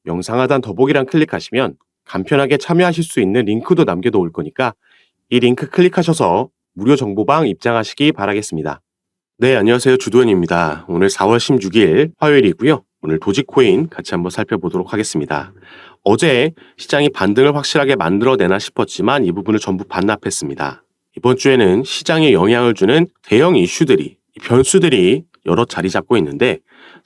영상 하단 더보기란 클릭하시면 간편하게 참여하실 수 있는 링크도 남겨놓을 거니까 이 링크 클릭하셔서 무료 정보방 입장하시기 바라겠습니다. 네, 안녕하세요. 주도현입니다. 오늘 4월 16일 화요일이고요. 오늘 도지코인 같이 한번 살펴보도록 하겠습니다. 어제 시장이 반등을 확실하게 만들어내나 싶었지만 이 부분을 전부 반납했습니다. 이번 주에는 시장에 영향을 주는 대형 이슈들이, 변수들이 여러 자리 잡고 있는데,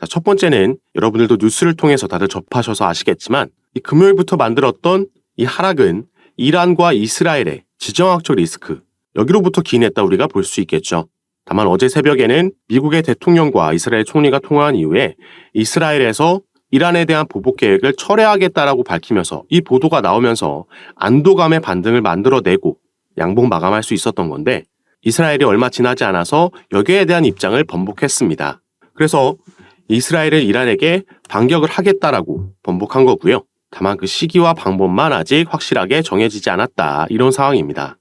첫 번째는 여러분들도 뉴스를 통해서 다들 접하셔서 아시겠지만 이 금요일부터 만들었던 이 하락은 이란과 이스라엘의 지정학적 리스크, 여기로부터 기인했다 우리가 볼 수 있겠죠. 다만 어제 새벽에는 미국의 대통령과 이스라엘 총리가 통화한 이후에 이스라엘에서 이란에 대한 보복 계획을 철회하겠다라고 밝히면서 이 보도가 나오면서 안도감의 반등을 만들어내고 양봉 마감할 수 있었던 건데, 이스라엘이 얼마 지나지 않아서 여기에 대한 입장을 번복했습니다. 그래서 이스라엘은 이란에게 반격을 하겠다라고 번복한 거고요. 다만 그 시기와 방법만 아직 확실하게 정해지지 않았다, 이런 상황입니다.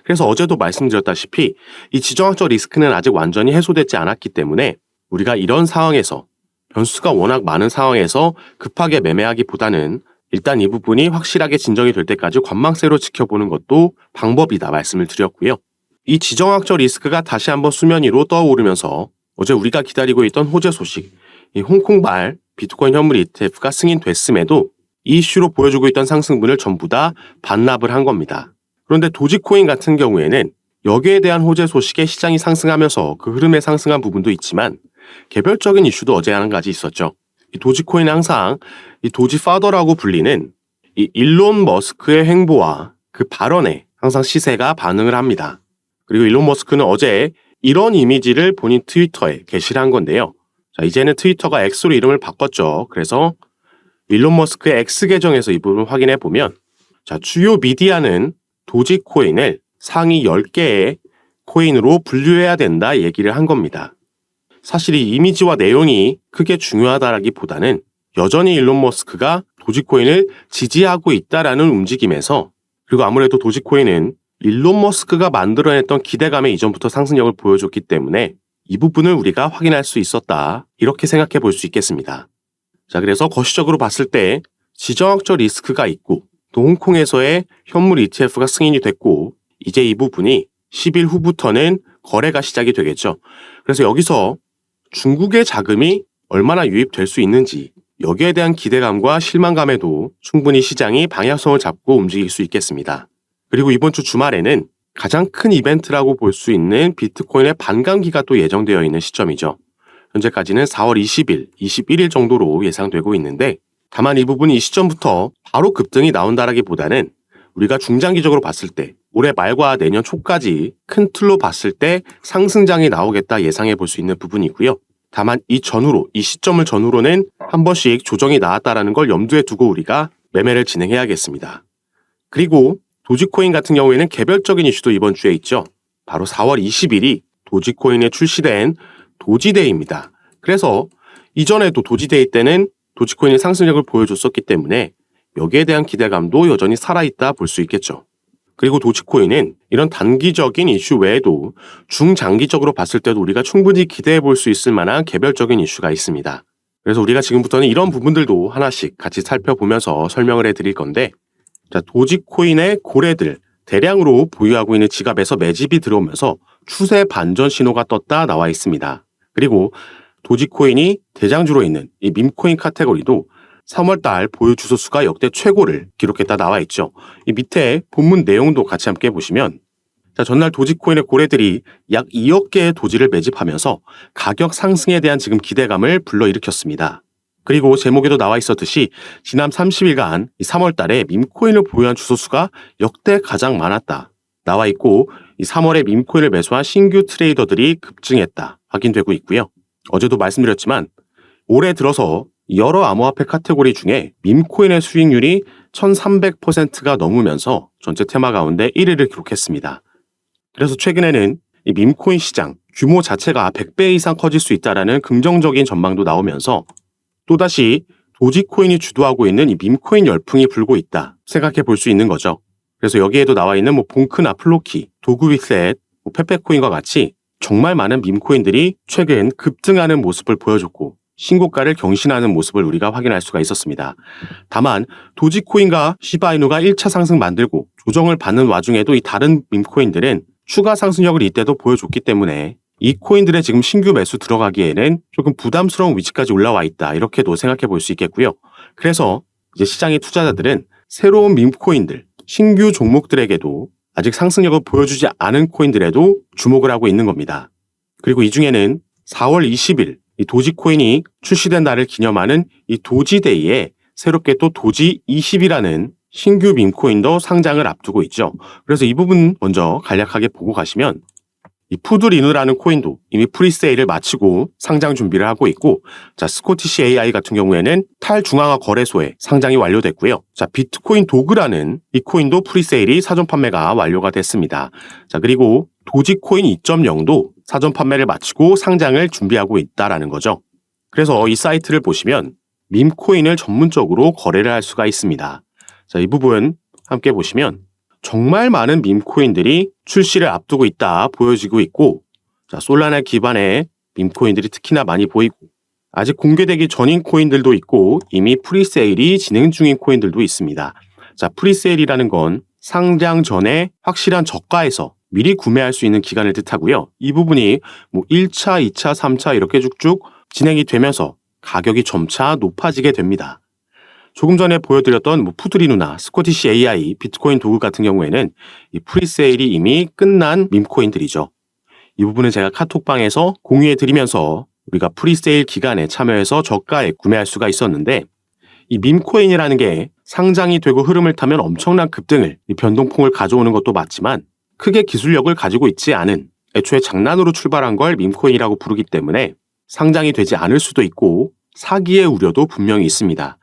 그래서 어제도 말씀드렸다시피 이 지정학적 리스크는 아직 완전히 해소되지 않았기 때문에 우리가 이런 상황에서, 변수가 워낙 많은 상황에서 급하게 매매하기보다는 일단 이 부분이 확실하게 진정이 될 때까지 관망세로 지켜보는 것도 방법이다 말씀을 드렸고요. 이 지정학적 리스크가 다시 한번 수면 위로 떠오르면서 어제 우리가 기다리고 있던 호재 소식, 이 홍콩발 비트코인 현물 ETF가 승인됐음에도 이 이슈로 보여주고 있던 상승분을 전부 다 반납을 한 겁니다. 그런데 도지코인 같은 경우에는 여기에 대한 호재 소식에 시장이 상승하면서 그 흐름에 상승한 부분도 있지만 개별적인 이슈도 어제 한 가지 있었죠. 이 도지코인은 항상 이 도지 파더라고 불리는 이 일론 머스크의 행보와 그 발언에 항상 시세가 반응을 합니다. 그리고 일론 머스크는 어제 이런 이미지를 본인 트위터에 게시를 한 건데요. 자, 이제는 트위터가 X로 이름을 바꿨죠. 그래서 일론 머스크의 X 계정에서 이 부분을 확인해 보면, 자, 주요 미디어는 도지코인을 상위 10개의 코인으로 분류해야 된다 얘기를 한 겁니다. 사실 이 이미지와 내용이 크게 중요하다라기보다는 여전히 일론 머스크가 도지코인을 지지하고 있다라는 움직임에서, 그리고 아무래도 도지코인은 일론 머스크가 만들어냈던 기대감에 이전부터 상승력을 보여줬기 때문에 이 부분을 우리가 확인할 수 있었다, 이렇게 생각해 볼 수 있겠습니다. 자, 그래서 거시적으로 봤을 때 지정학적 리스크가 있고 또 홍콩에서의 현물 ETF가 승인이 됐고 이제 이 부분이 10일 후부터는 거래가 시작이 되겠죠. 그래서 여기서 중국의 자금이 얼마나 유입될 수 있는지, 여기에 대한 기대감과 실망감에도 충분히 시장이 방향성을 잡고 움직일 수 있겠습니다. 그리고 이번 주 주말에는 가장 큰 이벤트라고 볼 수 있는 비트코인의 반감기가 또 예정되어 있는 시점이죠. 현재까지는 4월 20일, 21일 정도로 예상되고 있는데, 다만 이 부분이 이 시점부터 바로 급등이 나온다라기보다는 우리가 중장기적으로 봤을 때 올해 말과 내년 초까지 큰 틀로 봤을 때 상승장이 나오겠다 예상해 볼 수 있는 부분이고요. 다만 이 전후로, 이 시점을 전후로는 한 번씩 조정이 나왔다라는 걸 염두에 두고 우리가 매매를 진행해야겠습니다. 그리고 도지코인 같은 경우에는 개별적인 이슈도 이번 주에 있죠. 바로 4월 20일이 도지코인에 출시된 도지데이입니다. 그래서 이전에도 도지데이 때는 도지코인의 상승력을 보여줬었기 때문에 여기에 대한 기대감도 여전히 살아있다 볼 수 있겠죠. 그리고 도지코인은 이런 단기적인 이슈 외에도 중장기적으로 봤을 때도 우리가 충분히 기대해 볼 수 있을 만한 개별적인 이슈가 있습니다. 그래서 우리가 지금부터는 이런 부분들도 하나씩 같이 살펴보면서 설명을 해드릴 건데, 자, 도지코인의 고래들 대량으로 보유하고 있는 지갑에서 매집이 들어오면서 추세 반전 신호가 떴다 나와 있습니다. 그리고 도지코인이 대장주로 있는 이 밈코인 카테고리도 3월달 보유 주소 수가 역대 최고를 기록했다 나와 있죠. 이 밑에 본문 내용도 같이 함께 보시면, 자, 전날 도지코인의 고래들이 약 2억 개의 도지를 매집하면서 가격 상승에 대한 지금 기대감을 불러일으켰습니다. 그리고 제목에도 나와 있었듯이 지난 30일간 3월달에 밈코인을 보유한 주소 수가 역대 가장 많았다 나와 있고, 이 3월에 밈코인을 매수한 신규 트레이더들이 급증했다 확인되고 있고요. 어제도 말씀드렸지만 올해 들어서 여러 암호화폐 카테고리 중에 밈코인의 수익률이 1300%가 넘으면서 전체 테마 가운데 1위를 기록했습니다. 그래서 최근에는 이 밈코인 시장 규모 자체가 100배 이상 커질 수 있다는 긍정적인 전망도 나오면서 또다시 도지코인이 주도하고 있는 이 밈코인 열풍이 불고 있다 생각해 볼 수 있는 거죠. 그래서 여기에도 나와 있는 봉크나 플로키, 도그윗셋, 페페코인과 같이 정말 많은 밈코인들이 최근 급등하는 모습을 보여줬고, 신고가를 경신하는 모습을 우리가 확인할 수가 있었습니다. 다만 도지코인과 시바이누가 1차 상승 만들고 조정을 받는 와중에도 이 다른 밈코인들은 추가 상승력을 이때도 보여줬기 때문에 이 코인들의 지금 신규 매수 들어가기에는 조금 부담스러운 위치까지 올라와 있다, 이렇게도 생각해 볼 수 있겠고요. 그래서 이제 시장의 투자자들은 새로운 밈코인들, 신규 종목들에게도 아직 상승력을 보여주지 않은 코인들에도 주목을 하고 있는 겁니다. 그리고 이 중에는 4월 20일 이 도지코인이 출시된 날을 기념하는 이 도지데이에 새롭게 또 도지20이라는 신규 밈코인도 상장을 앞두고 있죠. 그래서 이 부분 먼저 간략하게 보고 가시면 이 푸드리누라는 코인도 이미 프리세일을 마치고 상장 준비를 하고 있고, 자, 스코티시 AI 같은 경우에는 탈중앙화 거래소에 상장이 완료됐고요. 자, 비트코인 도그라는 이 코인도 프리세일이 사전 판매가 완료가 됐습니다. 자, 그리고 도지코인 2.0도 사전 판매를 마치고 상장을 준비하고 있다라는 거죠. 그래서 이 사이트를 보시면 밈코인을 전문적으로 거래를 할 수가 있습니다. 자, 이 부분 함께 보시면 정말 많은 밈코인들이 출시를 앞두고 있다 보여지고 있고, 자, 솔라나 기반의 밈코인들이 특히나 많이 보이고, 아직 공개되기 전인 코인들도 있고 이미 프리세일이 진행 중인 코인들도 있습니다. 자, 프리세일이라는 건 상장 전에 확실한 저가에서 미리 구매할 수 있는 기간을 뜻하고요. 이 부분이 1차, 2차, 3차 이렇게 쭉쭉 진행이 되면서 가격이 점차 높아지게 됩니다. 조금 전에 보여드렸던 푸드리누나 스코티시 AI, 비트코인 도그 같은 경우에는 이 프리세일이 이미 끝난 밈코인들이죠. 이 부분은 제가 카톡방에서 공유해드리면서 우리가 프리세일 기간에 참여해서 저가에 구매할 수가 있었는데, 이 밈코인이라는 게 상장이 되고 흐름을 타면 엄청난 급등을, 이 변동폭을 가져오는 것도 맞지만 크게 기술력을 가지고 있지 않은, 애초에 장난으로 출발한 걸 밈코인이라고 부르기 때문에 상장이 되지 않을 수도 있고 사기의 우려도 분명히 있습니다.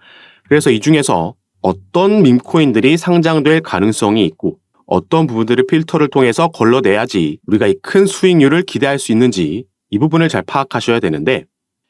그래서 이 중에서 어떤 밈코인들이 상장될 가능성이 있고 어떤 부분들을 필터를 통해서 걸러내야지 우리가 이 큰 수익률을 기대할 수 있는지, 이 부분을 잘 파악하셔야 되는데,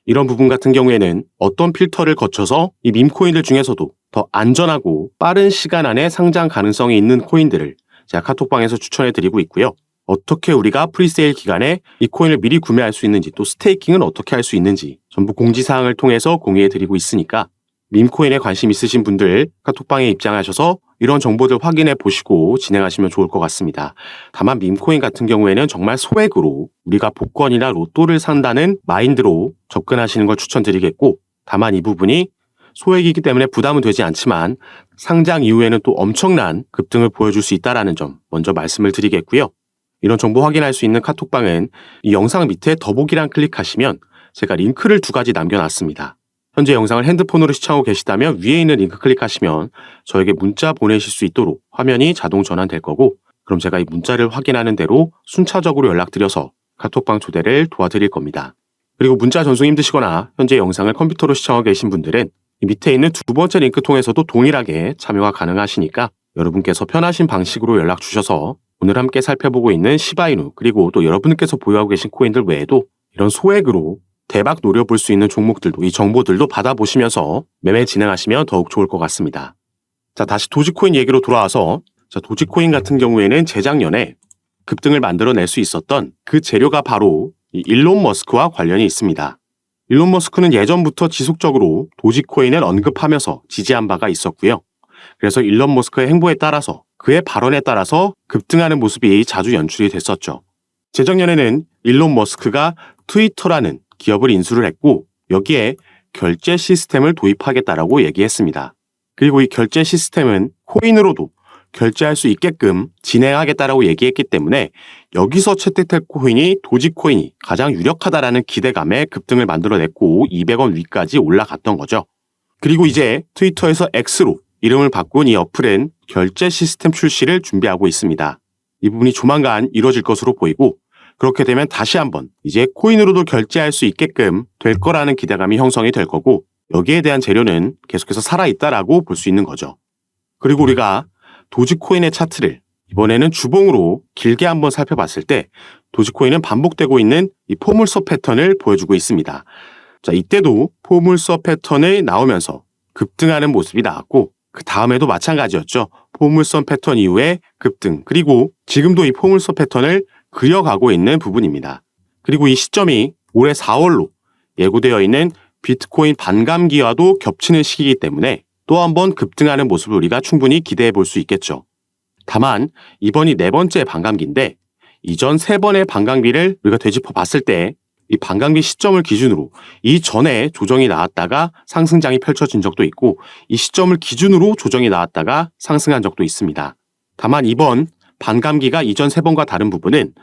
이런 부분 같은 경우에는 어떤 필터를 거쳐서 이 밈코인들 중에서도 더 안전하고 빠른 시간 안에 상장 가능성이 있는 코인들을 제가 카톡방에서 추천해드리고 있고요. 어떻게 우리가 프리세일 기간에 이 코인을 미리 구매할 수 있는지, 또 스테이킹은 어떻게 할 수 있는지 전부 공지사항을 통해서 공유해드리고 있으니까 밈코인에 관심 있으신 분들 카톡방에 입장하셔서 이런 정보들 확인해 보시고 진행하시면 좋을 것 같습니다. 다만 밈코인 같은 경우에는 정말 소액으로 우리가 복권이나 로또를 산다는 마인드로 접근하시는 걸 추천드리겠고, 다만 이 부분이 소액이기 때문에 부담은 되지 않지만 상장 이후에는 또 엄청난 급등을 보여줄 수 있다는 점 먼저 말씀을 드리겠고요. 이런 정보 확인할 수 있는 카톡방은 이 영상 밑에 더보기란 클릭하시면 제가 링크를 2가지 남겨놨습니다. 현재 영상을 핸드폰으로 시청하고 계시다면 위에 있는 링크 클릭하시면 저에게 문자 보내실 수 있도록 화면이 자동 전환될 거고, 그럼 제가 이 문자를 확인하는 대로 순차적으로 연락드려서 카톡방 초대를 도와드릴 겁니다. 그리고 문자 전송 힘드시거나 현재 영상을 컴퓨터로 시청하고 계신 분들은 이 밑에 있는 2번째 링크 통해서도 동일하게 참여가 가능하시니까 여러분께서 편하신 방식으로 연락 주셔서 오늘 함께 살펴보고 있는 시바이누, 그리고 또 여러분께서 보유하고 계신 코인들 외에도 이런 소액으로 대박 노려볼 수 있는 종목들도, 이 정보들도 받아보시면서 매매 진행하시면 더욱 좋을 것 같습니다. 자, 다시 도지코인 얘기로 돌아와서, 자, 도지코인 같은 경우에는 재작년에 급등을 만들어낼 수 있었던 그 재료가 바로 이 일론 머스크와 관련이 있습니다. 일론 머스크는 예전부터 지속적으로 도지코인을 언급하면서 지지한 바가 있었고요. 그래서 일론 머스크의 행보에 따라서, 그의 발언에 따라서 급등하는 모습이 자주 연출이 됐었죠. 재작년에는 일론 머스크가 트위터라는 기업을 인수를 했고 여기에 결제 시스템을 도입하겠다라고 얘기했습니다. 그리고 이 결제 시스템은 코인으로도 결제할 수 있게끔 진행하겠다라고 얘기했기 때문에 여기서 채택될 코인이 도지코인이 가장 유력하다라는 기대감에 급등을 만들어냈고 200원 위까지 올라갔던 거죠. 그리고 이제 트위터에서 X로 이름을 바꾼 이 어플은 결제 시스템 출시를 준비하고 있습니다. 이 부분이 조만간 이루어질 것으로 보이고, 그렇게 되면 다시 한번 이제 코인으로도 결제할 수 있게끔 될 거라는 기대감이 형성이 될 거고, 여기에 대한 재료는 계속해서 살아있다라고 볼 수 있는 거죠. 그리고 우리가 도지코인의 차트를 이번에는 주봉으로 길게 한번 살펴봤을 때 도지코인은 반복되고 있는 이 포물선 패턴을 보여주고 있습니다. 자, 이때도 포물선 패턴이 나오면서 급등하는 모습이 나왔고, 그 다음에도 마찬가지였죠. 포물선 패턴 이후에 급등, 그리고 지금도 이 포물선 패턴을 그려가고 있는 부분입니다. 그리고 이 시점이 올해 4월로 예고되어 있는 비트코인 반감기와도 겹치는 시기이기 때문에 또 한 번 급등하는 모습을 우리가 충분히 기대해 볼 수 있겠죠. 다만 이번이 네 번째 반감기인데 이전 세 번의 반감기를 우리가 되짚어 봤을 때 이 반감기 시점을 기준으로 이전에 조정이 나왔다가 상승장이 펼쳐진 적도 있고 이 시점을 기준으로 조정이 나왔다가 상승한 적도 있습니다. 다만 이번 반감기가 이전 세 번과 다른 부분은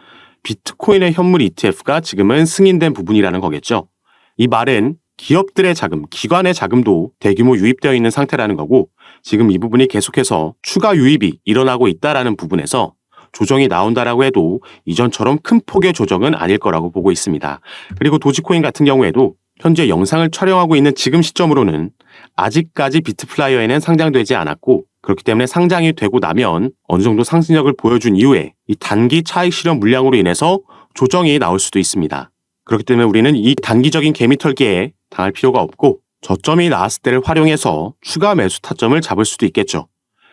비트코인의 현물 ETF가 지금은 승인된 부분이라는 거겠죠. 이 말은 기업들의 자금, 기관의 자금도 대규모 유입되어 있는 상태라는 거고 지금 이 부분이 계속해서 추가 유입이 일어나고 있다라는 부분에서 조정이 나온다라고 해도 이전처럼 큰 폭의 조정은 아닐 거라고 보고 있습니다. 그리고 도지코인 같은 경우에도 현재 영상을 촬영하고 있는 지금 시점으로는 아직까지 비트플라이어에는 상장되지 않았고 그렇기 때문에 상장이 되고 나면 어느 정도 상승력을 보여준 이후에 이 단기 차익 실현 물량으로 인해서 조정이 나올 수도 있습니다. 그렇기 때문에 우리는 이 단기적인 개미털기에 당할 필요가 없고 저점이 나왔을 때를 활용해서 추가 매수 타점을 잡을 수도 있겠죠.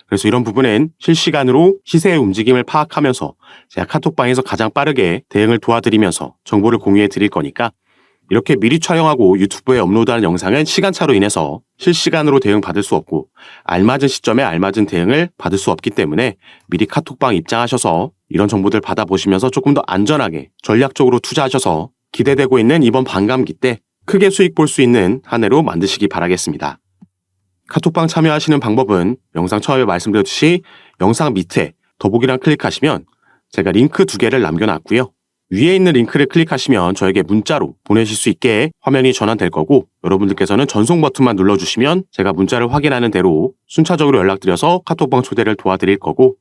그래서 이런 부분은 실시간으로 시세의 움직임을 파악하면서 제가 카톡방에서 가장 빠르게 대응을 도와드리면서 정보를 공유해 드릴 거니까 이렇게 미리 촬영하고 유튜브에 업로드하는 영상은 시간차로 인해서 실시간으로 대응 받을 수 없고 알맞은 시점에 알맞은 대응을 받을 수 없기 때문에 미리 카톡방 입장하셔서 이런 정보들 받아보시면서 조금 더 안전하게 전략적으로 투자하셔서 기대되고 있는 이번 반감기 때 크게 수익 볼 수 있는 한 해로 만드시기 바라겠습니다. 카톡방 참여하시는 방법은 영상 처음에 말씀드렸듯이 영상 밑에 더보기란 클릭하시면 제가 링크 2개를 남겨놨고요. 위에 있는 링크를 클릭하시면 저에게 문자로 보내실 수 있게 화면이 전환될 거고 여러분들께서는 전송 버튼만 눌러주시면 제가 문자를 확인하는 대로 순차적으로 연락드려서 카톡방 초대를 도와드릴 거고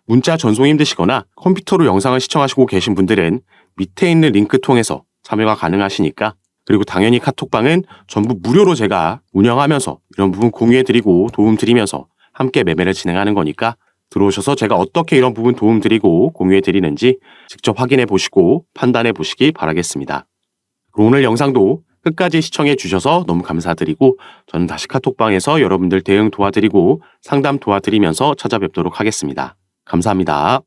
문자 전송이 힘드시거나 컴퓨터로 영상을 시청하시고 계신 분들은 밑에 있는 링크 통해서 참여가 가능하시니까 그리고 당연히 카톡방은 전부 무료로 제가 운영하면서 이런 부분 공유해드리고 도움드리면서 함께 매매를 진행하는 거니까 들어오셔서 제가 어떻게 이런 부분 도움드리고 공유해드리는지 직접 확인해 보시고 판단해 보시기 바라겠습니다. 오늘 영상도 끝까지 시청해 주셔서 너무 감사드리고 저는 다시 카톡방에서 여러분들 대응 도와드리고 상담 도와드리면서 찾아뵙도록 하겠습니다. 감사합니다.